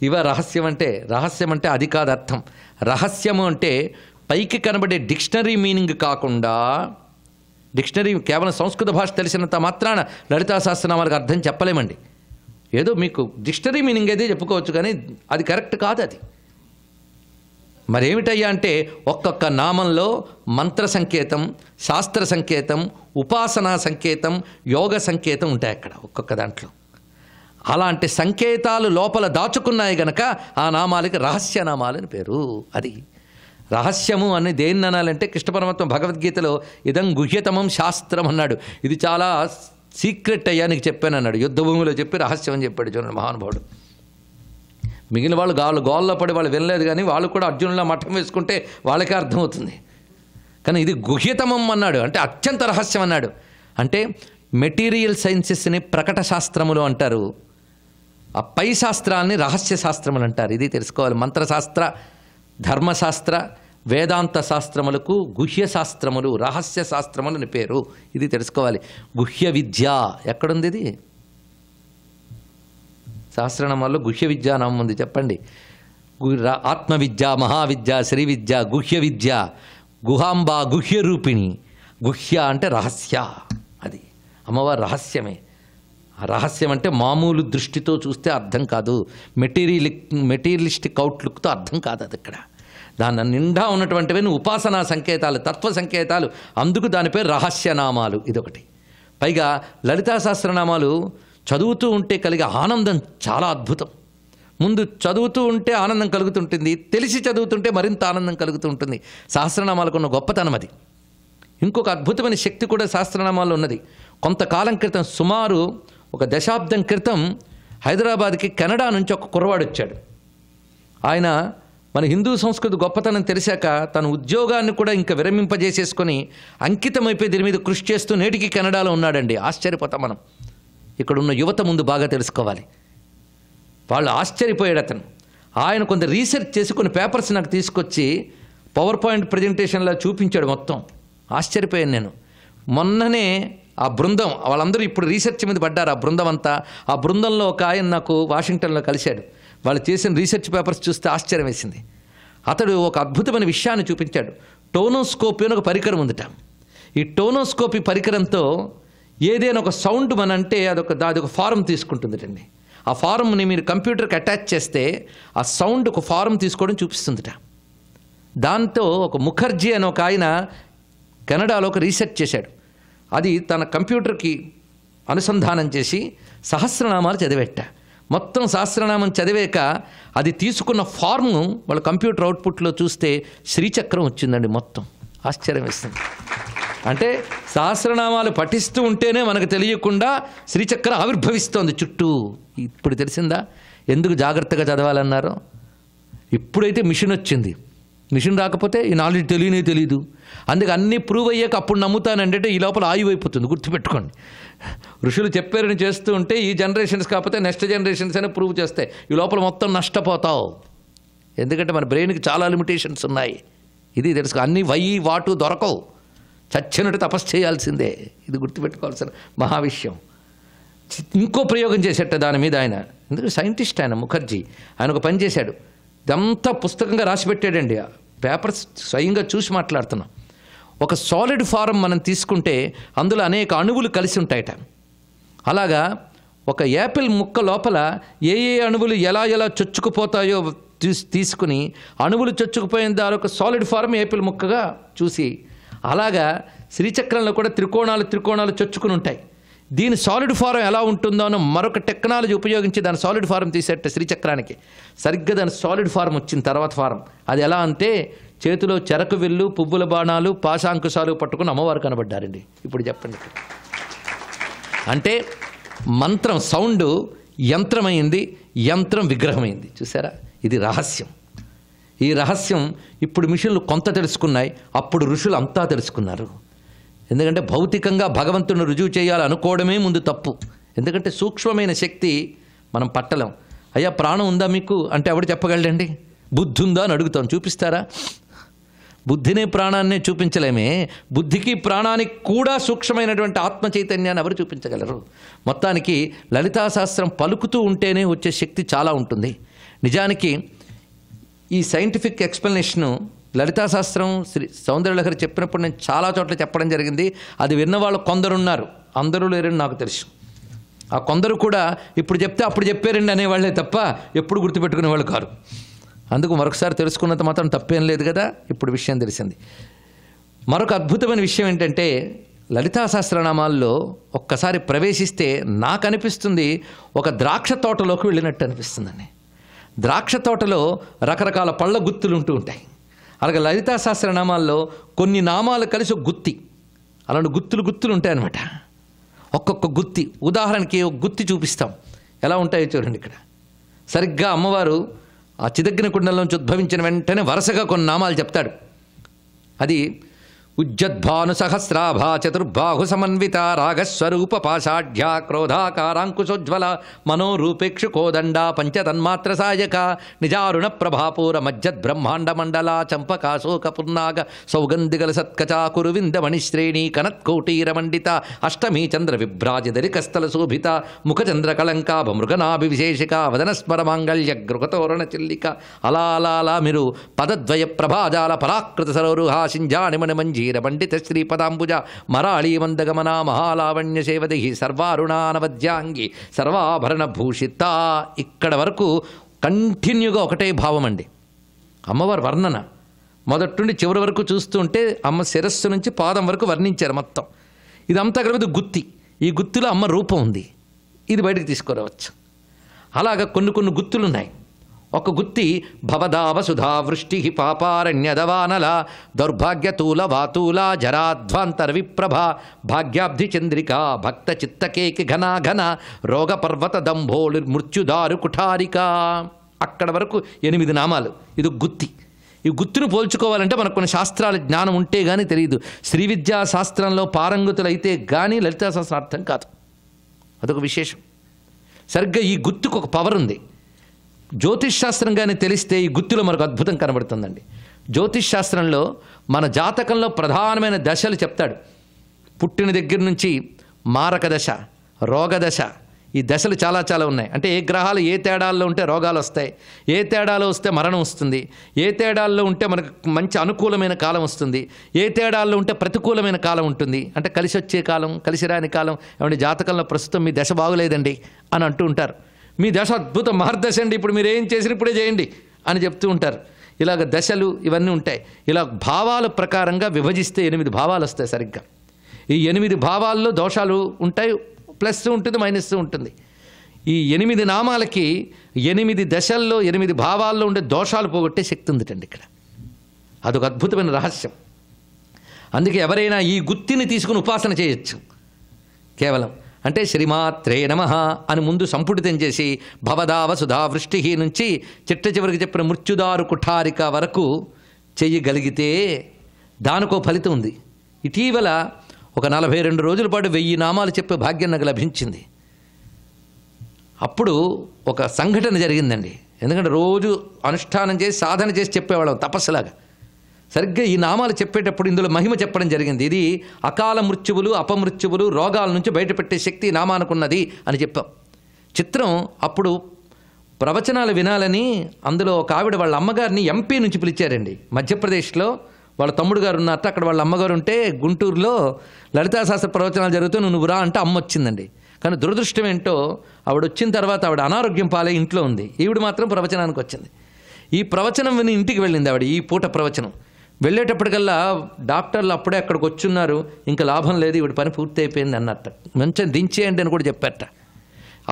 రహస్యం అంటే అది కాదు అర్థం. రహస్యము అంటే పైకి కనబడే డిక్షనరీ మీనింగ్ కాకుండా, డిక్షనరీ కేవలం సంస్కృత భాష తెలిసినంత మాత్రాన లలితా సహస్రనామాలకు అర్థం చెప్పలేమండి. ఏదో మీకు డిక్షనరీ మీనింగ్ అయితే చెప్పుకోవచ్చు, కానీ అది కరెక్ట్ కాదు. అది మరేమిటయ్యా అంటే ఒక్కొక్క నామంలో మంత్ర సంకేతం, శాస్త్ర సంకేతం, ఉపాసనా సంకేతం, యోగ సంకేతం ఉంటాయి అక్కడ ఒక్కొక్క దాంట్లో. అలాంటి సంకేతాలు లోపల దాచుకున్నాయి గనక ఆ నామాలకి రహస్యనామాలని పేరు. అది రహస్యము అని దేన్ని అనాలంటే కృష్ణ పరమాత్మ భగవద్గీతలో ఇదం గుహ్యతమం శాస్త్రం అన్నాడు. ఇది చాలా సీక్రెట్ అయ్యా నీకు చెప్పాను అన్నాడు. యుద్ధభూమిలో చెప్పి రహస్యం అని చెప్పాడు చూడండి మహానుభావుడు. మిగిలిన వాళ్ళు గోల్లో పడి వాళ్ళు వినలేదు, కానీ వాళ్ళు కూడా అర్జునులా మఠం వేసుకుంటే వాళ్ళకే అర్థమవుతుంది. కానీ ఇది గుహ్యతమం అన్నాడు, అంటే అత్యంత రహస్యం అన్నాడు. అంటే మెటీరియల్ సైన్సెస్ని ప్రకట శాస్త్రములు అంటారు, ఆ పై శాస్త్రాలని రహస్య శాస్త్రములు అంటారు. ఇది తెలుసుకోవాలి. మంత్రశాస్త్ర, ధర్మశాస్త్ర, వేదాంత శాస్త్రములకు గుహ్య శాస్త్రములు, రహస్య శాస్త్రములు అని పేరు. ఇది తెలుసుకోవాలి. గుహ్య విద్య ఎక్కడుంది? ఇది సహస్రనామాల్లో గుహ్య విద్యా నామం ఉంది, చెప్పండి. ఆత్మవిద్య, మహావిద్య, శ్రీ విద్య, గుహ్య విద్య, గుహాంబ, గుహ్య రూపిణి. గుహ్య అంటే రహస్య, అది అమ్మవారు రహస్యమే. ఆ రహస్యం అంటే మామూలు దృష్టితో చూస్తే అర్థం కాదు, మెటీరియలిస్టిక్ అవుట్లుక్తో అర్థం కాదు. అది ఇక్కడ దాని నిండా ఉన్నటువంటివి ఉపాసనా సంకేతాలు, తత్వ సంకేతాలు. అందుకు దాని పేరు రహస్యనామాలు. ఇదొకటి. పైగా లలితా సహస్రనామాలు చదువుతూ ఉంటే కలిగే ఆనందం చాలా అద్భుతం. ముందు చదువుతూ ఉంటే ఆనందం కలుగుతుంటుంది, తెలిసి చదువుతుంటే మరింత ఆనందం కలుగుతూ ఉంటుంది. సహస్రనామాలకు ఉన్న గొప్పతనం అది. ఇంకొక అద్భుతమైన శక్తి కూడా సహస్రనామాల్లో ఉన్నది. కొంతకాలం క్రితం, సుమారు ఒక దశాబ్దం క్రితం, హైదరాబాద్కి కెనడా నుంచి ఒక కుర్రవాడు వచ్చాడు. ఆయన మన హిందూ సంస్కృతి గొప్పతనం తెలిసాక తన ఉద్యోగాన్ని కూడా ఇంకా విరమింపజేసేసుకొని అంకితమైపోయి దీని మీద కృషి చేస్తూ నేటికి కెనడాలో ఉన్నాడండి. ఆశ్చర్యపోతాం మనం. ఇక్కడ ఉన్న యువత ముందు బాగా తెలుసుకోవాలి. వాళ్ళు ఆశ్చర్యపోయాడు అతను. ఆయన కొంత రీసెర్చ్ చేసి కొన్ని పేపర్స్ నాకు తీసుకొచ్చి పవర్ పాయింట్ ప్రజెంటేషన్లో చూపించాడు మొత్తం. ఆశ్చర్యపోయాను నేను. మొన్ననే ఆ బృందం వాళ్ళందరూ ఇప్పుడు రీసెర్చ్ మీద పడ్డారు. ఆ బృందం అంతా, ఆ బృందంలో ఒక ఆయన నాకు వాషింగ్టన్లో కలిశాడు. వాళ్ళు చేసిన రీసెర్చ్ పేపర్స్ చూస్తే ఆశ్చర్యం వేసింది. అతడు ఒక అద్భుతమైన విషయాన్ని చూపించాడు. టోనోస్కోపీ అని ఒక పరికరం ఉందిట. ఈ టోనోస్కోపీ పరికరంతో ఏదైనా ఒక సౌండ్ అంటే అదొక ఫారం తీసుకుంటుందిటండి. ఆ ఫారంని మీరు కంప్యూటర్కి అటాచ్ చేస్తే ఆ సౌండ్ ఒక ఫారం తీసుకోవడం చూపిస్తుందిట. దాంతో ఒక ముఖర్జీ అని ఒక ఆయన కెనడాలో ఒక రీసెర్చ్ చేశాడు. అది తన కంప్యూటర్కి అనుసంధానం చేసి సహస్రనామాలు చదివేట. మొత్తం సహస్రనామం చదివాక అది తీసుకున్న ఫార్ము వాళ్ళ కంప్యూటర్ అవుట్పుట్లో చూస్తే శ్రీచక్రం వచ్చిందండి. మొత్తం ఆశ్చర్యం వేస్తుంది. అంటే సహస్రనామాలు పఠిస్తూ ఉంటేనే మనకు తెలియకుండా శ్రీచక్రం ఆవిర్భవిస్తోంది చుట్టూ. ఇప్పుడు తెలిసిందా ఎందుకు జాగ్రత్తగా చదవాలన్నారో? ఇప్పుడైతే మిషన్ వచ్చింది. మిషన్ రాకపోతే ఈ నాలెడ్జ్ తెలియదు. అందుకే అన్నీ ప్రూవ్ అయ్యాక అప్పుడు నమ్ముతానంటే ఈ లోపల ఆయువు అయిపోతుంది. గుర్తుపెట్టుకోండి. ఋషులు చెప్పారని చేస్తూ ఉంటే ఈ జనరేషన్స్ కాకపోతే నెక్స్ట్ జనరేషన్స్ అనే ప్రూవ్ చేస్తాయి. ఈ లోపల మొత్తం నష్టపోతావు. ఎందుకంటే మన బ్రెయిన్కి చాలా లిమిటేషన్స్ ఉన్నాయి. ఇది తెలుసుకో. అన్నీ వాటు దొరకవు. చచ్చినట్టు తపస్సు చేయాల్సిందే. ఇది గుర్తుపెట్టుకోవాల్సిన మహావిషయం. ఇంకో ప్రయోగం చేసేట దాని మీద ఆయన. ఎందుకంటే సైంటిస్ట్ ఆయన ముఖర్జీ. ఆయన ఒక పని చేశాడు. ఇదంతా పుస్తకంగా రాసి పెట్టాడండి. పేపర్స్ స్వయంగా చూసి మాట్లాడుతున్నాం. ఒక సాలిడ్ ఫారం మనం తీసుకుంటే అందులో అనేక అణువులు కలిసి ఉంటాయట. అలాగా ఒక యాపిల్ ముక్క లోపల ఏ అణువులు ఎలా చొచ్చుకుపోతాయో తీసుకుని అణువులు చొచ్చుకుపోయిన దాని ఒక సాలిడ్ ఫారం యాపిల్ ముక్కగా చూసి, అలాగా శ్రీచక్రంలో కూడా త్రికోణాలు చొచ్చుకుని ఉంటాయి. దీని సాలిడ్ ఫారం ఎలా ఉంటుందో అని మరొక టెక్నాలజీ ఉపయోగించి దాని సాలిడ్ ఫారం తీసేట శ్రీచక్రానికి. సరిగ్గా దాని సాలిడ్ ఫారం వచ్చిన తర్వాత ఫారం అది ఎలా అంటే చేతిలో చెరకు విల్లు, పువ్వుల బాణాలు, పాశాంకుశాలు పట్టుకుని అమ్మవారు కనబడ్డారండి. ఇప్పుడు చెప్పండి. అంటే మంత్రం సౌండ్ యంత్రమైంది, యంత్రం విగ్రహమైంది. చూసారా? ఇది రహస్యం. ఈ రహస్యం ఇప్పుడు మిషన్లు కొంత తెలుసుకున్నాయి, అప్పుడు ఋషులు అంతా తెలుసుకున్నారు. ఎందుకంటే భౌతికంగా భగవంతుని రుజువు చేయాలనుకోవడమే ముందు తప్పు. ఎందుకంటే సూక్ష్మమైన శక్తి మనం పట్టలేం. అయ్యా ప్రాణం ఉందా మీకు అంటే ఎవడు చెప్పగలడండి? బుద్ధి ఉందా అని అడుగుతాం, చూపిస్తారా? బుద్ధిని ప్రాణాన్నే చూపించలేమే, బుద్ధికి ప్రాణానికి కూడా సూక్ష్మమైనటువంటి ఆత్మ చైతన్యాన్ని ఎవరు చూపించగలరు? మొత్తానికి లలితా సహస్రం పలుకుతూ ఉంటేనే వచ్చే శక్తి చాలా ఉంటుంది. నిజానికి ఈ సైంటిఫిక్ ఎక్స్ప్లెనేషను లలితా సహస్రం శ్రీ సౌందర్యలహరి చెప్పినప్పుడు నేను చాలా చోట్ల చెప్పడం జరిగింది. అది విన్నవాళ్ళు కొందరున్నారు, అందరూ లేరని నాకు తెలుసు. ఆ కొందరు కూడా ఇప్పుడు చెప్తే అప్పుడు చెప్పారండి అనేవాళ్లే తప్ప ఎప్పుడు గుర్తుపెట్టుకునే వాళ్ళు కారు. అందుకు మరొకసారి తెలుసుకున్నంత మాత్రం తప్పేం లేదు కదా. ఇప్పుడు విషయం తెలిసింది. మరొక అద్భుతమైన విషయం ఏంటంటే లలితా సహస్రనామాల్లో ఒక్కసారి ప్రవేశిస్తే నాకు అనిపిస్తుంది ఒక ద్రాక్ష తోటలోకి వెళ్ళినట్టు అనిపిస్తుందండి. ద్రాక్ష తోటలో రకరకాల పళ్ళ గుత్తులు ఉంటూ ఉంటాయి. అలాగే లలితా సహస్రనామాల్లో కొన్ని నామాలు కలిసి ఒక గుత్తి, అలాంటి గుత్తులు ఉంటాయన్నమాట. ఒక్కొక్క గుత్తి, ఉదాహరణకి ఒక గుత్తి చూపిస్తాం, ఎలా ఉంటాయో చూడండి. ఇక్కడ సరిగ్గా అమ్మవారు ఆ చిదగ్ని కుండంలోంచి ఉద్భవించిన వెంటనే వరుసగా కొన్ని నామాలు చెప్తాడు. అది ఉజ్జద్భాను సహస్రాభా చతుర్బాహు సమన్విత రాగస్వరూప పాషాఢ్య క్రోధాకారాంకుశోజ్వల మనోరూపేక్షు కోదండ పంచతన్మాత్ర సాయక నిజారుణ ప్రభాపూర మజ్జద్ బ్రహ్మాండ మండల చంపకాశోక పున్నాగ సౌగంధిగల సత్కచా కురువింద మణిశ్రేణి కనత్కౌటీరమండిత అష్టమీ చంద్ర విభ్రాజిదరి కస్తల శోభిత ముఖచంద్ర కళంకాభ మృగనాభి విశేషిక వదనస్మర మాంగళ్య గృహతోరణ చిల్లిక. అలా అలా అలా మీరు పదద్వయ ప్రభాజాల పరాకృత సరోరుహా సింజాణిమణి మంజీర పండిత శ్రీ పదాంబుజ మరాళీ మందగమన మహాలావణ్య సేవది సర్వారుణానవద్యాంగి సర్వాభరణ భూషిత. ఇక్కడ వరకు కంటిన్యూగా ఒకటే భావం అండి. అమ్మవారి వర్ణన మొదటి చివరి వరకు చూస్తుంటే అమ్మ శిరస్సు నుంచి పాదం వరకు వర్ణించారు మొత్తం. ఇదంతా కలిపి గుత్తి. ఈ గుత్తిలో అమ్మ రూపం ఉంది, ఇది బయటకు తీసుకురావచ్చు. అలాగా కొన్ని గుత్తులు ఉన్నాయి. ఒక గుత్తి భవదావ సుధా వృష్టి పాపారణ్యదవానల దౌర్భాగ్యతూల వాతూల జరాధ్వాంతర విప్రభ భాగ్యాబ్ధి చంద్రిక భక్త చిత్తకేకి ఘనాఘన రోగ పర్వత దంభోళి మృత్యుదారు కుఠారిక. అక్కడ వరకు 8 నామాలు. ఇది గుత్తి. ఈ గుత్తును పోల్చుకోవాలంటే మనకు కొన్ని శాస్త్రాల జ్ఞానం ఉంటే కానీ తెలియదు. శ్రీ విద్యా శాస్త్రంలో పారంగతులైతే కానీ లలితా శాస్త్రం అర్థం కాదు. అదొక విశేషం. సరిగ్గా ఈ గుత్తుకు ఒక పవర్ ఉంది. జ్యోతిష్ శాస్త్రం కానీ తెలిస్తే ఈ గుత్తిలో మనకు అద్భుతం కనబడుతుందండి. జ్యోతిష్ శాస్త్రంలో మన జాతకంలో ప్రధానమైన దశలు చెప్తాడు. పుట్టిన దగ్గర నుంచి మారక దశ, రోగదశ, ఈ దశలు చాలా ఉన్నాయి. అంటే ఏ గ్రహాలు ఏ తేడాల్లో ఉంటే రోగాలు వస్తాయి, ఏ తేడాలో వస్తే మరణం వస్తుంది, ఏ తేడాల్లో ఉంటే మనకు మంచి అనుకూలమైన కాలం వస్తుంది, ఏ తేడాల్లో ఉంటే ప్రతికూలమైన కాలం ఉంటుంది. అంటే కలిసి వచ్చే కాలం, కలిసి రాని కాలం. ఏమంటే జాతకంలో ప్రస్తుతం మీ దశ బాగులేదండి అని అంటూ ఉంటారు. మీ దశ అద్భుతం మహర్దశ అండి, ఇప్పుడు మీరు ఏం చేసినా ఇప్పుడే చేయండి అని చెప్తూ ఉంటారు. ఇలాగ దశలు ఇవన్నీ ఉంటాయి. ఇలా భావాల ప్రకారంగా విభజిస్తే 8 భావాలు వస్తాయి. సరిగ్గా ఈ 8 భావాల్లో దోషాలు ఉంటాయి, ప్లస్ ఉంటుంది, మైనస్ ఉంటుంది. ఈ 8 నామాలకి 8 దశల్లో 8 భావాల్లో ఉండే దోషాలు పోగొట్టే శక్తి ఉందిటండి ఇక్కడ. అదొక అద్భుతమైన రహస్యం. అందుకే ఎవరైనా ఈ గుత్తిని తీసుకుని ఉపాసన చేయొచ్చు. కేవలం అంటే శ్రీమాత్రే నమః అని ముందు సంపుటితం చేసి భవదావ సుధా వృష్టి నుంచి చిట్ట చివరికి చెప్పిన మృత్యుదారు కుఠారిక వరకు చెయ్యగలిగితే దానికో ఫలితం ఉంది. ఇటీవల ఒక 42 రోజుల పాటు 1000 నామాలు చెప్పే భాగ్యం నాకు లభించింది. అప్పుడు ఒక సంఘటన జరిగిందండి. ఎందుకంటే రోజు అనుష్ఠానం చేసి సాధన చేసి చెప్పేవాళ్ళం తపస్సులాగా. సరిగ్గా ఈ నామాలు చెప్పేటప్పుడు ఇందులో మహిమ చెప్పడం జరిగింది. ఇది అకాల మృత్యువులు, అపమృత్యువులు, రోగాల నుంచి బయటపెట్టే శక్తి ఈ నామానుకున్నది అని చెప్పాం. చిత్రం, అప్పుడు ప్రవచనాలు వినాలని అందులో ఒక ఆవిడ వాళ్ళ అమ్మగారిని ఎంపీ నుంచి పిలిచారండి. మధ్యప్రదేశ్లో వాళ్ళ తమ్ముడు గారు ఉన్నట్టు అక్కడ వాళ్ళ అమ్మగారు ఉంటే గుంటూరులో లలితాశాస్త్ర ప్రవచనాలు జరుగుతూ నువ్వు రా అంటే అమ్మ వచ్చిందండి. కానీ దురదృష్టం ఏంటో ఆవిడ వచ్చిన తర్వాత ఆవిడ అనారోగ్యం పాలై ఇంట్లో ఉంది. ఈవిడ మాత్రం ప్రవచనానికి వచ్చింది. ఈ ప్రవచనం విని ఇంటికి వెళ్ళింది ఆవిడ. ఈ పూట ప్రవచనం వెళ్ళేటప్పటికల్లా డాక్టర్లు అప్పుడే అక్కడికి వచ్చున్నారు, ఇంకా లాభం లేదు, ఈవిడ పని పూర్తి అయిపోయింది అన్నట్ట. మంచిగా దించేయండి అని కూడా చెప్పారట.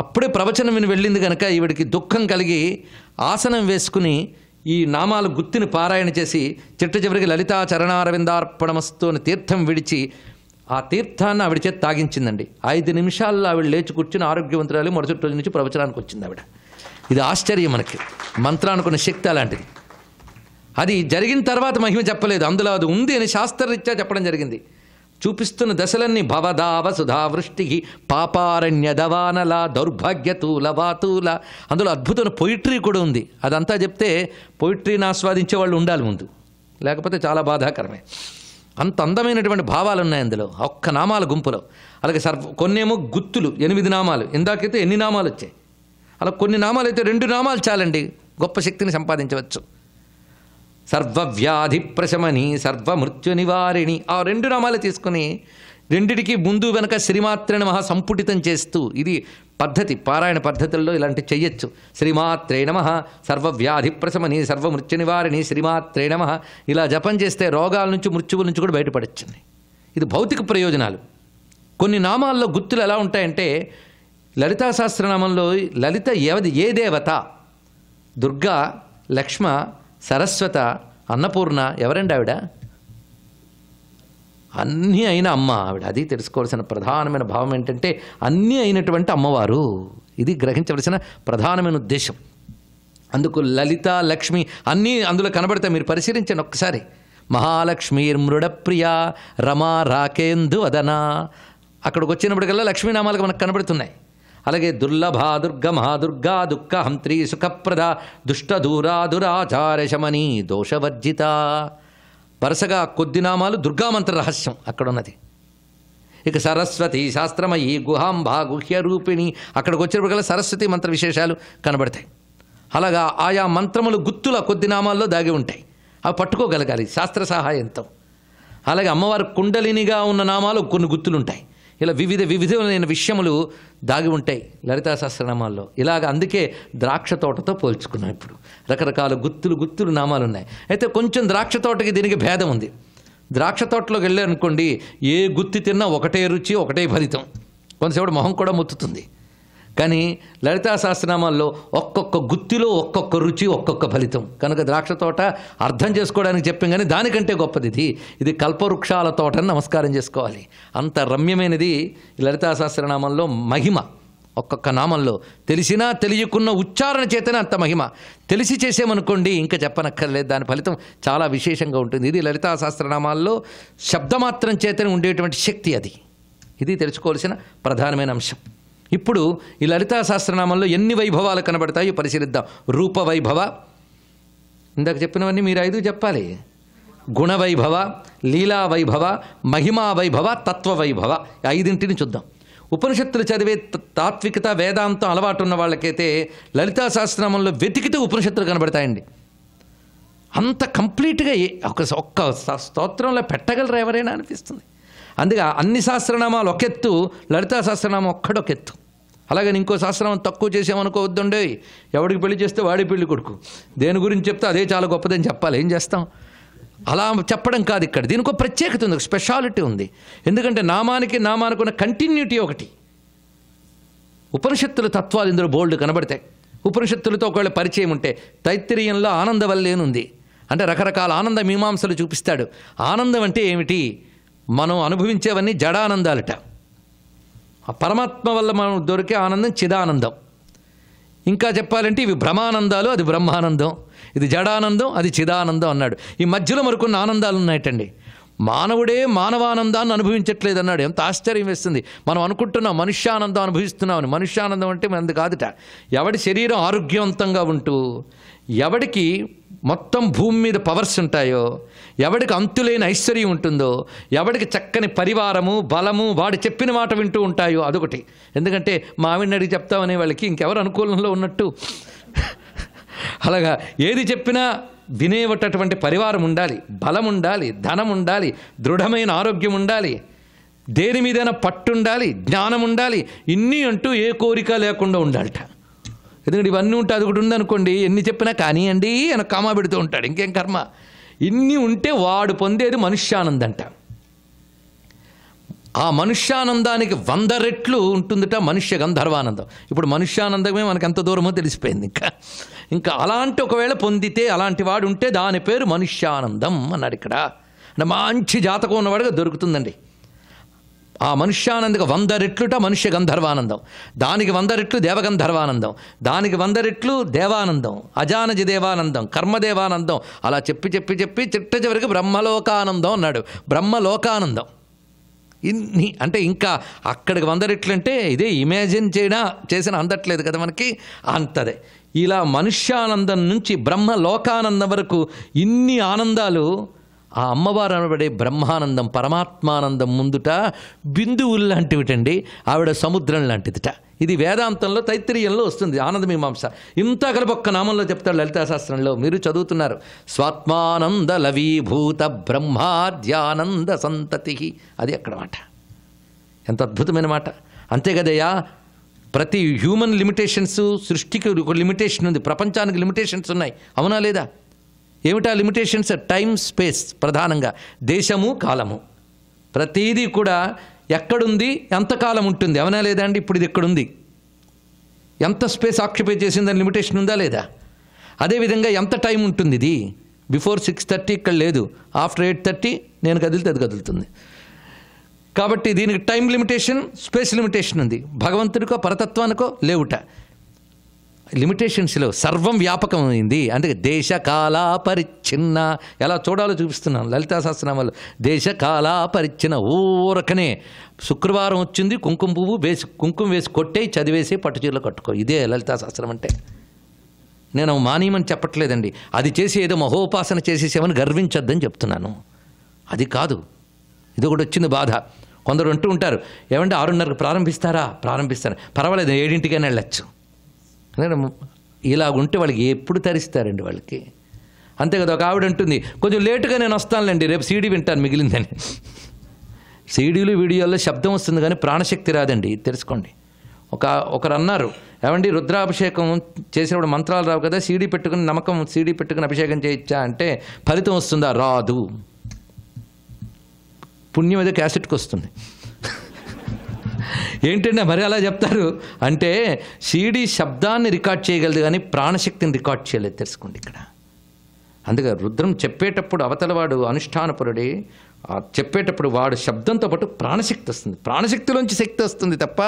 అప్పుడే ప్రవచనం విని వెళ్ళింది కనుక ఈవిడికి దుఃఖం కలిగి ఆసనం వేసుకుని ఈ నామాలు గుత్తిని పారాయణ చేసి చిట్ట చివరికి లలితా చరణారవిందార్పణమస్తు అని తీర్థం విడిచి ఆ తీర్థాన్ని ఆవిడ చేతి తాగించిందండి. 5 నిమిషాల్లో ఆవిడ లేచి కూర్చుని ఆరోగ్యవంతురాలు మరుసటి రోజు నుంచి ప్రవచనానికి వచ్చింది ఆవిడ. ఇది ఆశ్చర్యం. మనకి మంత్రానుకున్న శక్తి అలాంటిది. అది జరిగిన తర్వాత మహిమ చెప్పలేదు, అందులో అది ఉంది అని శాస్త్రరీత్యా చెప్పడం జరిగింది. చూపిస్తున్న దశలన్నీ భవదావ సుధావృష్టి పాపారణ్యదవానల దౌర్భాగ్యతూల వాతూల. అందులో అద్భుతమైన పొయిట్రీ కూడా ఉంది. అదంతా చెప్తే పొయిట్రీని ఆస్వాదించే వాళ్ళు ఉండాలి ముందు. లేకపోతే చాలా బాధాకరమే. అంత అందమైనటువంటి భావాలు ఉన్నాయి అందులో, ఒక్క నామాల గుంపులో. అలాగే కొన్నేమో గుత్తులు 8 నామాలు, ఇందాకైతే ఎన్ని నామాలు వచ్చాయి. అలా కొన్ని నామాలు అయితే 2 నామాలు చాలండి, గొప్ప శక్తిని సంపాదించవచ్చు. సర్వవ్యాధి ప్రశమని, సర్వమృత్యు నివారిణి, ఆ 2 నామాలు తీసుకుని రెండిటికి ముందు వెనక శ్రీమాత్రే నమః సంపుటితం చేస్తూ, ఇది పద్ధతి, పారాయణ పద్ధతుల్లో ఇలాంటి చెయ్యొచ్చు. శ్రీమాత్రే నమః సర్వవ్యాధి ప్రశమని సర్వమృత్యు నివారిణి శ్రీమాత్రే నమః, ఇలా జపం చేస్తే రోగాల నుంచి మృత్యువుల నుంచి కూడా బయటపడొచ్చింది. ఇది భౌతిక ప్రయోజనాలు. కొన్ని నామాల్లో గుర్తులు ఎలా ఉంటాయంటే, లలితా సహస్రనామంలో లలిత ఏ దేవత? దుర్గా, లక్ష్మ, సరస్వత, అన్నపూర్ణ, ఎవరండి ఆవిడ? అన్నీ అయిన అమ్మ ఆవిడ. అది తెలుసుకోవాల్సిన ప్రధానమైన భావం ఏంటంటే, అన్నీ అయినటువంటి అమ్మవారు. ఇది గ్రహించవలసిన ప్రధానమైన ఉద్దేశం. అందుకు లలిత, లక్ష్మి అన్నీ అందులో కనబడతాయి. మీరు పరిశీలించండి ఒక్కసారి. మహాలక్ష్మీర్మృడప్రియ రమా రాకేందు వదనా, అక్కడికి వచ్చినప్పటికల్లా లక్ష్మీనామాలకు మనకు కనబడుతున్నాయి. అలాగే దుర్లభ దుర్గ మహాదుర్గా దుఃఖ హంత్రి సుఖప్రద దుష్ట దూరా దురాచార శమని దోషవర్జిత, వరుసగా కొద్ది నామాలు దుర్గామంత్ర రహస్యం అక్కడ ఉన్నది. ఇక సరస్వతి శాస్త్రమయి గుహాంబ గుహ్య రూపిణి, అక్కడికి వచ్చినప్పటికల్లా సరస్వతి మంత్ర విశేషాలు కనబడతాయి. అలాగా ఆయా మంత్రములు గుత్తుల కొద్ది నామాల్లో దాగి ఉంటాయి, అవి పట్టుకోగలగాలి శాస్త్ర సహాయంతో. అలాగే అమ్మవారు కుండలినిగా ఉన్న నామాలు కొన్ని గుత్తులుంటాయి. ఇలా వివిధమైన విషయములు దాగి ఉంటాయి లలితా సహస్రనామాల్లో. ఇలాగ అందుకే ద్రాక్ష తోటతో పోల్చుకున్నాం. ఇప్పుడు రకరకాల గుత్తులు నామాలు ఉన్నాయి. అయితే కొంచెం ద్రాక్ష తోటకి దీనికి భేదం ఉంది. ద్రాక్ష తోటలోకి వెళ్ళారనుకోండి, ఏ గుత్తి తిన్నా ఒకటే రుచి, ఒకటే ఫలితం, కొంతసేపు మొహం కూడా ముత్తుతుంది. కానీ లలితా సహస్రనామాల్లో ఒక్కొక్క గుత్తిలో ఒక్కొక్క రుచి, ఒక్కొక్క ఫలితం. కనుక ద్రాక్ష తోట అర్థం చేసుకోవడానికి చెప్పాం, కానీ దానికంటే గొప్పది ఇది కల్పవృక్షాల తోటని నమస్కారం చేసుకోవాలి. అంత రమ్యమైనది లలితా సహస్రనామంలో మహిమ. ఒక్కొక్క నామంలో తెలిసినా తెలియకున్న ఉచ్చారణ చేతనే అంత మహిమ. తెలిసి చేసేమనుకోండి ఇంకా చెప్పనక్కర్లేదు, దాని ఫలితం చాలా విశేషంగా ఉంటుంది. ఇది లలితా సహస్రనామాల్లో శబ్దమాత్రం చేతనే ఉండేటువంటి శక్తి అది. ఇది తెలుసుకోవాల్సిన ప్రధానమైన అంశం. ఇప్పుడు ఈ లలితా సహస్రనామంలో ఎన్ని వైభవాలు కనబడతాయో పరిశీలిద్దాం. రూపవైభవ, ఇందాక చెప్పినవన్నీ మీరు 5 చెప్పాలి. గుణవైభవ, లీలావైభవ, మహిమావైభవ, తత్వవైభవ, 5 చూద్దాం. ఉపనిషత్తులు చదివే తాత్వికత వేదాంతం అలవాటు ఉన్న వాళ్ళకైతే లలితా సహస్రనామంలో వెతికితే ఉపనిషత్తులు కనబడతాయండి. అంత కంప్లీట్గా ఒక్క స్తోత్రంలో పెట్టగలరా ఎవరైనా అనిపిస్తుంది. అందుకే అన్ని సహస్రనామాలు ఒకెత్తు, లలితా సహస్రనామం ఒక్కడొకెత్తు. అలాగని ఇంకో సహస్రనామం తక్కువ చేసామనుకోవద్దండి. ఎవడికి పెళ్లి చేస్తే వాడి పెళ్లి కొడుకు, దేని గురించి చెప్తే అదే చాలా గొప్పదని చెప్పాలి. ఏం చేస్తాం? అలా చెప్పడం కాదు ఇక్కడ. దీనికి ఒక ప్రత్యేకత ఉంది, ఒక స్పెషాలిటీ ఉంది. ఎందుకంటే నామానికి ఉన్న కంటిన్యూటీ ఒకటి. ఉపనిషత్తుల తత్వాలు ఇందులో బోల్డ్ కనబడతాయి. ఉపనిషత్తులతో ఒకవేళ పరిచయం ఉంటే, తైత్తిరీయంలో ఆనందవల్లేనుంది, అంటే రకరకాల ఆనంద మీమాంసలు చూపిస్తాడు. ఆనందం అంటే ఏమిటి? మనం అనుభవించేవన్నీ జడానందాలట. ఆ పరమాత్మ వల్ల మనం దొరికే ఆనందం చిదానందం. ఇంకా చెప్పాలంటే ఇవి భ్రమానందాలు, అది బ్రహ్మానందం. ఇది జడానందం, అది చిదానందం అన్నాడు. ఈ మధ్యలో మరికొన్ని ఆనందాలు ఉన్నాయటండి. మానవుడే మానవానందాన్ని అనుభవించట్లేదు అన్నాడు. ఎంత ఆశ్చర్యం వేస్తుంది. మనం అనుకుంటున్నాం మనుష్యానందం అనుభవిస్తున్నామని. మనుష్యానందం అంటే మనది కాదుట. ఎవడి శరీరం ఆరోగ్యవంతంగా ఉంటూ, ఎవడికి మొత్తం భూమి మీద పవర్స్ ఉంటాయో, ఎవడికి అంతులేని ఐశ్వర్యం ఉంటుందో, ఎవడికి చక్కని పరివారము, బలము, వాడు చెప్పిన మాట వింటూ ఉంటాయో అదొకటి. ఎందుకంటే మా ఆవిడని అడిగి చెప్తామనే వాళ్ళకి ఇంకెవరు అనుకూలంలో ఉన్నట్టు. అలాగా ఏది చెప్పినా వినేటటువంటి పరివారం ఉండాలి, బలం ఉండాలి, ధనం ఉండాలి, దృఢమైన ఆరోగ్యం ఉండాలి, దేని మీదైనా పట్టు ఉండాలి, జ్ఞానం ఉండాలి. ఇన్ని అంటూ ఏ కోరిక లేకుండా ఉండాలట. ఎందుకంటే ఇవన్నీ ఉంటే అది ఒకటి ఉందనుకోండి, ఎన్ని చెప్పినా కానివ్వండి అని కామా పెడుతూ ఉంటాడు. ఇంకేం కర్మ. ఇన్ని ఉంటే వాడు పొందేది మనుష్యానందంట. ఆ మనుష్యానందానికి 100 రెట్లు ఉంటుందిట మనుష్య గంధర్వానందం. ఇప్పుడు మనుష్యానందమే మనకు ఎంత దూరమో తెలిసిపోయింది. ఇంకా అలాంటి ఒకవేళ పొందితే, అలాంటి వాడు ఉంటే దాని పేరు మనుష్యానందం అన్నాడు ఇక్కడ. అంటే మంచి జాతకం ఉన్నవాడుగా దొరుకుతుందండి. ఆ మనుష్యానందకు 100 రెట్లుట మనుష్య గంధర్వానందం, దానికి 100 రెట్లు దేవగంధర్వానందం, దానికి 100 రెట్లు దేవానందం, అజానజ దేవానందం, కర్మదేవానందం. అలా చెప్పి చెప్పి చెప్పి చిట్ట చివరికి బ్రహ్మలోకానందం అన్నాడు. బ్రహ్మలోకానందం ఇన్ని అంటే ఇంకా అక్కడికి 100 రెట్లు అంటే ఇదే ఇమాజిన్ చేసిన అందట్లేదు కదా మనకి. అంతదే ఇలా మనుష్యానందం నుంచి బ్రహ్మ లోకానందం వరకు ఇన్ని ఆనందాలు ఆ అమ్మవారు అనబడే బ్రహ్మానందం పరమాత్మానందం ముందుట బిందువులు లాంటివిటండి. ఆవిడ సముద్రం లాంటిదిట. ఇది వేదాంతంలో తైత్తిరీయంలో వస్తుంది, ఆనందమీమాంస. ఇంత కలిపి ఒక్క నామంలో చెప్తాడు లలితాశాస్త్రంలో. మీరు చదువుతున్నారు. స్వాత్మానంద లవీభూత బ్రహ్మాద్యానంద సంతతి. అది అక్కడ మాట. ఎంత అద్భుతమైన మాట. అంతే కదయ్యా, ప్రతి హ్యూమన్ లిమిటేషన్స్, సృష్టికి ఒక లిమిటేషన్ ఉంది, ప్రపంచానికి లిమిటేషన్స్ ఉన్నాయి, అవునా లేదా? ఏమిటా లిమిటేషన్స్? టైం, స్పేస్ ప్రధానంగా, దేశము, కాలము. ప్రతీదీ కూడా ఎక్కడుంది, ఎంతకాలం ఉంటుంది, అవునా లేదా అండి? ఇప్పుడు ఇది ఎక్కడుంది, ఎంత స్పేస్ ఆక్యుపై చేసిందని లిమిటేషన్ ఉందా లేదా? అదేవిధంగా ఎంత టైం ఉంటుంది, ఇది బిఫోర్ 6:30 ఇక్కడ లేదు, ఆఫ్టర్ 8:30 నేను కదిలితే అది కదులుతుంది. కాబట్టి దీనికి టైం లిమిటేషన్, స్పేస్ లిమిటేషన్ ఉంది. భగవంతుడికో పరతత్వానికో లేవుట లిమిటేషన్స్లో. సర్వం వ్యాపకమైంది. అందుకే దేశ కాలా పరిచ్ఛిన్న, ఎలా చూడాలో చూపిస్తున్నాను లలితా సహస్రనామాలు. దేశ కాలా పరిచ్ఛిన్న. ఊరకనే శుక్రవారం వచ్చింది, కుంకుమ పువ్వు వేసి కుంకుమ వేసి కొట్టేయి, చదివేసి పట్టుచీరలు కట్టుకో. ఇదే లలితా సహస్రం అంటే. నేను మానేయమని చెప్పట్లేదండి, అది చేసి ఏదో మహోపాసన చేసేసేమని గర్వించొద్దని చెప్తున్నాను. అది కాదు. ఇది ఒకటి వచ్చింది బాధ. కొందరు అంటూ ఉంటారు, ఏమంటే 6:30కు ప్రారంభిస్తారా? ప్రారంభిస్తాను, పర్వాలేదు 7ంటికైనా వెళ్ళచ్చు. ఇలాగుంటే వాళ్ళకి ఎప్పుడు తరిస్తారండి వాళ్ళకి. అంతే కదా. ఒక ఆవిడ అంటుంది, కొంచెం లేటుగా నేను వస్తానులేండి, రేపు సీడీ వింటాను మిగిలిందని. సీడీలు వీడియోల్లో శబ్దం వస్తుంది కానీ ప్రాణశక్తి రాదండి, తెలుసుకోండి. ఒకరు అన్నారు, ఏమండి రుద్రాభిషేకం చేసేవాడు మంత్రాలు రావు కదా, సీడీ పెట్టుకుని నమ్మకం సీడీ పెట్టుకుని అభిషేకం చేయొచ్చా అంటే, ఫలితం వస్తుందా? రాదు. పుణ్యం ఏదో క్యాసెట్కి వస్తుంది. ఏంటంటే మరి అలా చెప్తారు అంటే, సీడీ శబ్దాన్ని రికార్డ్ చేయగలదు కానీ ప్రాణశక్తిని రికార్డ్ చేయలేదు, తెలుసుకోండి ఇక్కడ. అందుకే రుద్రం చెప్పేటప్పుడు అవతలవాడు అనుష్ఠానపరుడే, చెప్పేటప్పుడు వాడు శబ్దంతో పాటు ప్రాణశక్తి వస్తుంది. ప్రాణశక్తిలోంచి శక్తి వస్తుంది తప్ప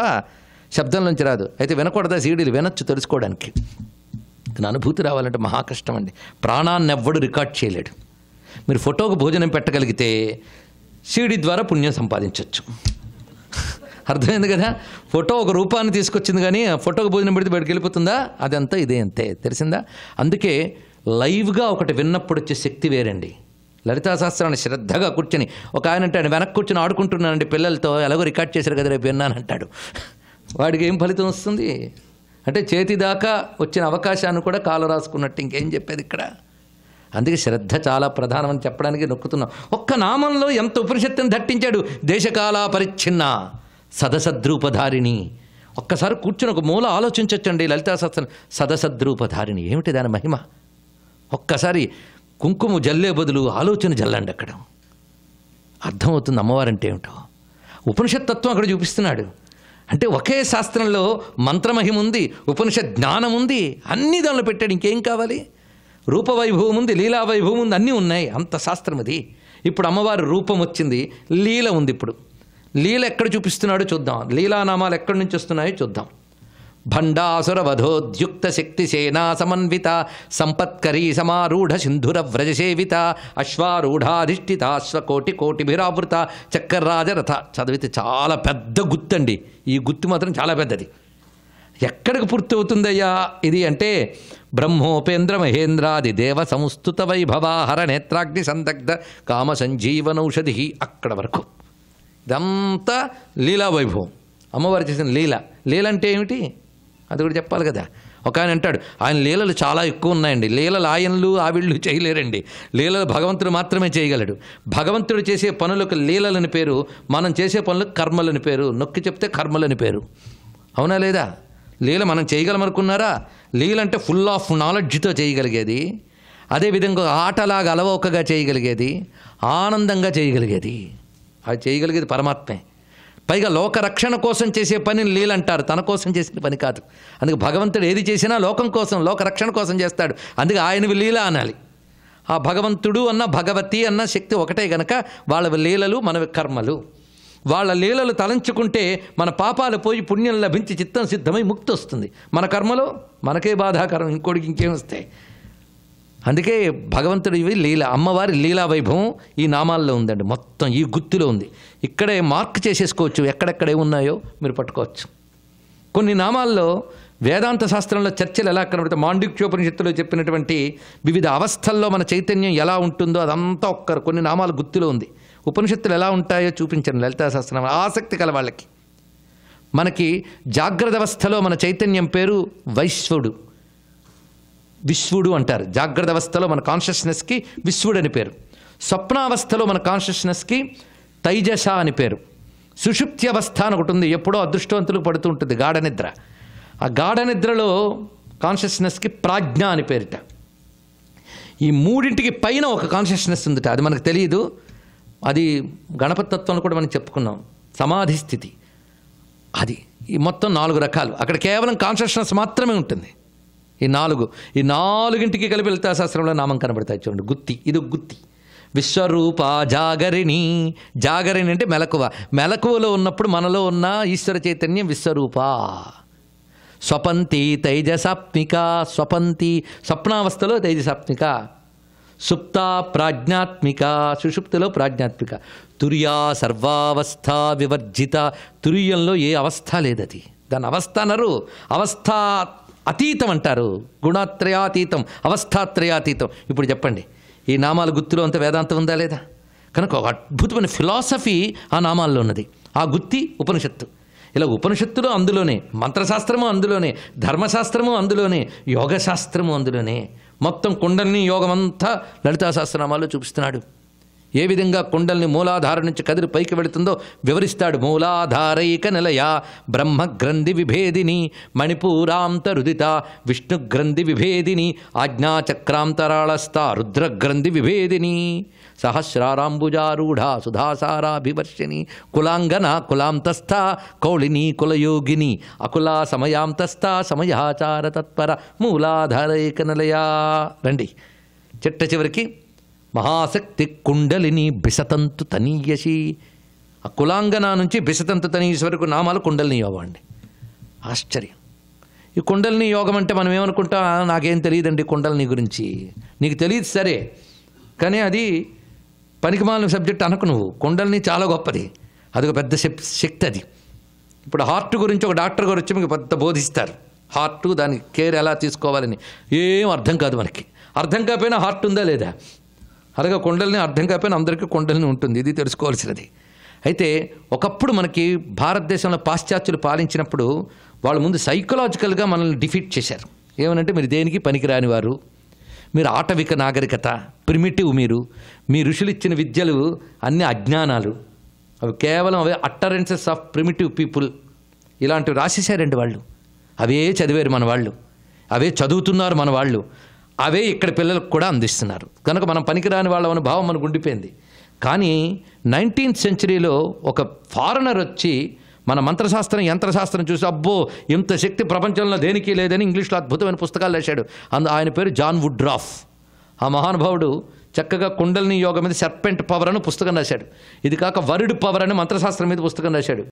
శబ్దంలోంచి రాదు. అయితే వినకూడదా సీడీలు? వినొచ్చు తెలుసుకోవడానికి. కానీ అనుభూతి రావాలంటే మహా కష్టం అండి. ప్రాణాన్ని ఎవ్వడు రికార్డ్ చేయలేడు. మీరు ఫోటోకు భోజనం పెట్టగలిగితే సీడీ ద్వారా పుణ్యం సంపాదించవచ్చు. అర్థమైంది కదా. ఫోటో ఒక రూపాన్ని తీసుకొచ్చింది కానీ ఫోటోకు భోజనం పెడితే బయటకు వెళ్ళిపోతుందా? అదంతా ఇదే అంతే, తెలిసిందా? అందుకే లైవ్గా ఒకటి విన్నప్పుడు వచ్చే శక్తి వేరండి. లలితా శాస్త్రాన్ని శ్రద్ధగా కూర్చొని, ఒక ఆయన అంటాడు, వెనక్కి కూర్చొని ఆడుకుంటున్నానండి పిల్లలతో, ఎలాగో రికార్డ్ చేశారు కదా రేపు విన్నానంటాడు. వాడికి ఏం ఫలితం వస్తుంది అంటే, చేతి దాకా వచ్చిన అవకాశాన్ని కూడా కాలు రాసుకున్నట్టు. ఇంకేం చెప్పేది ఇక్కడ? అందుకే శ్రద్ధ చాలా ప్రధానమని చెప్పడానికి నొక్కుతున్నాం. ఒక్క నామంలో ఎంత ఉపనిషత్తుని దట్టించాడు. దేశకాలా పరిచ్ఛిన్న సదసద్రూపధారిణి. ఒక్కసారి కూర్చుని ఒక మూల ఆలోచించవచ్చండి లలితా శాస్త్రం. సదసద్రూపధారిణి ఏమిటి దాని మహిమ? ఒక్కసారి కుంకుమ జల్లే బదులు ఆలోచన జల్లండి, అక్కడ అర్థమవుతుంది అమ్మవారంటే ఏమిటో. ఉపనిషత్తత్వం అక్కడ చూపిస్తున్నాడు. అంటే ఒకే శాస్త్రంలో మంత్రమహిమ ఉంది, ఉపనిషత్ జ్ఞానం ఉంది, అన్నీ దానిలో పెట్టాడు. ఇంకేం కావాలి? రూపవైభవం ఉంది, లీలా వైభవం ఉంది, అన్నీ ఉన్నాయి. అంత శాస్త్రం అది. ఇప్పుడు అమ్మవారి రూపం వచ్చింది, లీల ఉంది. ఇప్పుడు లీల ఎక్కడ చూపిస్తున్నాడో చూద్దాం. లీలానామాలు ఎక్కడి నుంచి వస్తున్నాయో చూద్దాం. భండాసుర వధోద్యుక్త శక్తి సేనా సమన్విత సంపత్కరీ సమారూఢ సింధుర వ్రజసేవిత అశ్వారూఢాధిష్ఠిత అశ్వకోటి కోటిభిరావృత చక్కర్రాజరథ. చదివితే చాలా పెద్ద గుత్తండి. ఈ గుత్తి మాత్రం చాలా పెద్దది. ఎక్కడికి పూర్తి అవుతుందయ్యా ఇది అంటే, బ్రహ్మోపేంద్ర మహేంద్రాది దేవ సంస్థుత వైభవాహర నేత్రాగ్ని సందగ్ధ కామ సంజీవనౌషధి. అక్కడ వరకు ఇదంతా లీలా వైభవం. అమ్మవారు చేసిన లీల. లీల అంటే ఏమిటి అది కూడా చెప్పాలి కదా. ఒక ఆయన అంటాడు, ఆయన లీలలు చాలా ఎక్కువ ఉన్నాయండి. లీలలు ఆయనలు ఆవిళ్ళు చేయలేరండి. లీలలు భగవంతుడు మాత్రమే చేయగలడు. భగవంతుడు చేసే పనులకు లీలలని పేరు, మనం చేసే పనులకు కర్మలని పేరు. నొక్కి చెప్తే కర్మలని పేరు, అవునా లేదా? లీల మనం చేయగలమనుకున్నారా? లీల అంటే ఫుల్ ఆఫ్ నాలెడ్జ్తో చేయగలిగేది. అదేవిధంగా ఆటలాగా అలవోకగా చేయగలిగేది, ఆనందంగా చేయగలిగేది. అది చేయగలిగేది పరమాత్మే. పైగా లోకరక్షణ కోసం చేసే పనిని లీల అంటారు, తన కోసం చేసిన పని కాదు. అందుకే భగవంతుడు ఏది చేసినా లోకం కోసం, లోకరక్షణ కోసం చేస్తాడు. అందుకే ఆయనవి లీల అనాలి. ఆ భగవంతుడు అన్న భగవతి అన్న శక్తి ఒకటే గనక వాళ్ళ లీలలు మనవి కర్మలు. వాళ్ళ లీలలు తలంచుకుంటే మన పాపాలు పోయి పుణ్యం లభించి చిత్తం సిద్ధమై ముక్తి వస్తుంది. మన కర్మలో మనకే బాధాకరం, ఇంకోటికి ఇంకేం వస్తాయి. అందుకే భగవంతుడు ఇవి లీల. అమ్మవారి లీలా వైభవం ఈ నామాల్లో ఉందండి. మొత్తం ఈ గుత్తిలో ఉంది. ఇక్కడే మార్క్ చేసేసుకోవచ్చు, ఎక్కడెక్కడే ఉన్నాయో మీరు పట్టుకోవచ్చు. కొన్ని నామాల్లో వేదాంత శాస్త్రంలో చర్చలు ఎలా కనబడతాయి, మాండిక్యోపనిషత్తులో చెప్పినటువంటి వివిధ అవస్థల్లో మన చైతన్యం ఎలా ఉంటుందో అదంతా కొన్ని నామాల గుర్తులో ఉంది. ఉపనిషత్తులు ఎలా ఉంటాయో చూపించాను లలితా సహస్రనామ ఆసక్తి కల వాళ్ళకి. మనకి జాగ్రత్త అవస్థలో మన చైతన్యం పేరు వైశ్వుడు, విశ్వుడు అంటారు. జాగ్రత్త అవస్థలో మన కాన్షియస్నెస్కి విశ్వుడు అని పేరు. స్వప్నావస్థలో మన కాన్షియస్నెస్కి తైజస అని పేరు. సుషుప్తి అవస్థ అని ఒకటి ఉంది, ఎప్పుడో అదృష్టవంతులకు పడుతూ ఉంటుంది గాఢ నిద్ర. ఆ గాఢ నిద్రలో కాన్షియస్నెస్కి ప్రాజ్ఞ అని పేరిట. ఈ మూడింటికి పైన ఒక కాన్షియస్నెస్ ఉందిట, అది మనకు తెలియదు. అది గణపతి తత్వంలో కూడా మనం చెప్పుకున్నాం, సమాధి స్థితి. అది ఈ మొత్తం 4 రకాలు. అక్కడ కేవలం కాన్షియస్నెస్ మాత్రమే ఉంటుంది. ఈ నాలుగింటికి కలిపి లలితా శాస్త్రంలో నామం కనబడతాయి చూడండి. గుత్తి, ఇది గుత్తి. విశ్వరూప జాగరిణి. జాగరిణి అంటే మెలకువ. మెలకువలో ఉన్నప్పుడు మనలో ఉన్న ఈశ్వర చైతన్యం విశ్వరూప. స్వపంతి తైజసాత్మిక. స్వపంతి స్వప్నావస్థలో తైజసాత్మిక. సుప్త ప్రాజ్ఞాత్మిక. సుషుప్తిలో ప్రాజ్ఞాత్మిక. తుర్యా సర్వావస్థ వివర్జిత. తుర్యంలో ఏ అవస్థ లేదది. దాని అవస్థ అనరు, అవస్థ అతీతం అంటారు. గుణాత్రయాతీతం, అవస్థాత్రయాతీతం. ఇప్పుడు చెప్పండి, ఈ నామాల గుర్తులో అంత వేదాంతం ఉందా లేదా? కనుక ఒక అద్భుతమైన ఫిలాసఫీ ఆ నామాల్లో ఉన్నది. ఆ గుత్తి ఉపనిషత్తు. ఇలా ఉపనిషత్తులు అందులోనే, మంత్రశాస్త్రము అందులోనే, ధర్మశాస్త్రము అందులోనే, యోగశాస్త్రము అందులోనే. మొత్తం కుండలిని యోగం అంతా లలితా సహస్రనామాల్లో చూపిస్తున్నాడు. ఏ విధంగా కుండల్ని మూలాధారం నుంచి కదిలి పైకి వెళుతుందో వివరిస్తాడు. మూలాధారైక నిలయ బ్రహ్మగ్రంథి విభేదిని మణిపూరాంతరుదిత విష్ణుగ్రంథి విభేదిని ఆజ్ఞాచక్రాంతరాళస్థ రుద్రగ్రంథి విభేదిని సహస్రారాంబుజారూఢ సుధాసారాభివర్షిణి కులాంగన కులాంతస్థ కౌళిని కులయోగిని అకులా సమయాంతస్థ సమయాచార తత్పర మూలాధారైక నిలయ. రండి చిట్ట చివరికి మహాశక్తి కుండలిని బిసతంతు తనీయసి. ఆ కులాంగన నుంచి బిసతంతు తనీయసి వరకు నామాలు కుండలిని యోగం అండి. ఆశ్చర్యం. ఈ కుండలిని యోగం అంటే మనం ఏమనుకుంటాం, నాకేం తెలియదండి కుండలిని గురించి. నీకు తెలియదు సరే, కానీ అది పనికిమాలిన సబ్జెక్ట్ అనకు నువ్వు. కుండలిని చాలా గొప్పది, అది ఒక పెద్ద శక్తి. అది ఇప్పుడు హార్ట్ గురించి ఒక డాక్టర్ గారు వచ్చి మీకు పెద్ద బోధిస్తారు. హార్ట్ దానికి కేర్ ఎలా తీసుకోవాలని ఏం అర్థం కాదు మనకి. అర్థం కాకపోయినా హార్ట్ ఉందా లేదా? అలాగే కుండలిని అర్థం కాకపోయినా అందరికీ కుండలిని ఉంటుంది, ఇది తెలుసుకోవాల్సినది. అయితే ఒకప్పుడు మనకి భారతదేశంలో పాశ్చాత్యులు పాలించినప్పుడు వాళ్ళు ముందు సైకలాజికల్గా మనల్ని డిఫీట్ చేశారు. ఏమనంటే మీరు దేనికి పనికిరాని వారు, మీరు ఆటవిక నాగరికత, ప్రిమిటివ్, మీ ఋషులు ఇచ్చిన విద్యలు అన్ని అజ్ఞానాలు, అవి కేవలం అవే అట్టరెన్సెస్ ఆఫ్ ప్రిమిటివ్ పీపుల్, ఇలాంటివి రాసేసారండి వాళ్ళు. అవే చదివారు మన వాళ్ళు, అవే చదువుతున్నారు మన వాళ్ళు, అవే ఇక్కడ పిల్లలకు కూడా అందిస్తున్నారు. కనుక మనం పనికిరాని వాళ్ళ భావం మనకు ఉండిపోయింది. కానీ 19th సెంచరీలో ఒక ఫారినర్ వచ్చి మన మంత్రశాస్త్రం యంత్రశాస్త్రం చూసి అబ్బో ఇంత శక్తి ప్రపంచంలో దేనికి లేదని ఇంగ్లీష్లో అద్భుతమైన పుస్తకాలు రాశాడు. ఆయన పేరు జాన్ వుడ్రాఫ్. ఆ మహానుభావుడు చక్కగా కుండలిని యోగం మీద సర్పెంట్ పవర్ అని పుస్తకం రాశాడు. ఇది కాక వరుడ్ పవర్ అని మంత్రశాస్త్రం మీద పుస్తకం రాశాడు.